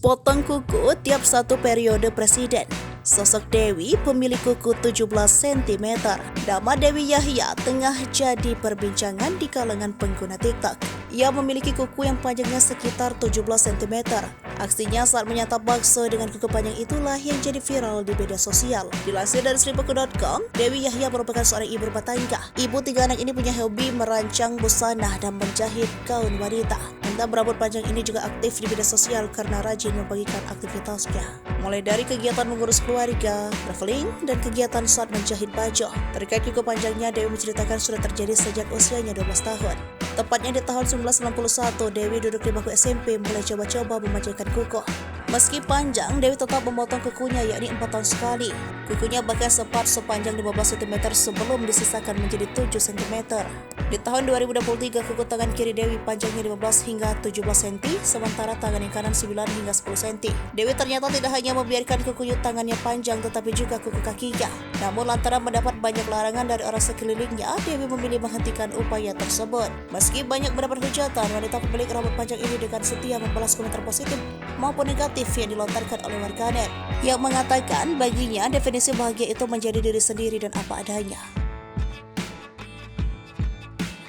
Potong kuku tiap satu periode presiden. Sosok Dewi pemilik kuku 17 cm. Nama Dewi Yahya tengah jadi perbincangan di kalangan pengguna TikTok. Ia memiliki kuku yang panjangnya sekitar 17 cm. Aksinya saat menyantap bakso dengan kuku panjang itulah yang jadi viral di media sosial. Dilansir dari sribuku.com, Dewi Yahya merupakan seorang ibu rumah tangga. Ibu 3 anak ini punya hobi merancang busana dan menjahit gaun wanita. Wanita berambut panjang ini juga aktif di media sosial karena rajin membagikan aktivitasnya. Mulai dari kegiatan mengurus keluarga, traveling, dan kegiatan saat menjahit baju. Terkait kuku panjangnya, Dewi menceritakan sudah terjadi sejak usianya 12 tahun. Tepatnya di tahun 1991, Dewi duduk di bangku SMP mulai coba-coba memanjangkan kuku. Meski panjang, Dewi tetap memotong kukunya yakni 4 tahun sekali. Kukunya bahkan sempat sepanjang 15 cm sebelum disisakan menjadi 7 cm. Di tahun 2023, kuku tangan kiri Dewi panjangnya 15 hingga 17 cm, sementara tangan yang kanan 9 hingga 10 cm. Dewi ternyata tidak hanya membiarkan kuku tangannya panjang, tetapi juga kuku kakinya. Namun lantaran mendapat banyak larangan dari orang sekelilingnya, Dewi memilih menghentikan upaya tersebut. Meski banyak mendapat hujatan, wanita pemilik rambut panjang ini dengan setia membalas komentar positif maupun negatif yang dilontarkan oleh warganet, yang mengatakan baginya definisi bahagia itu menjadi diri sendiri dan apa adanya.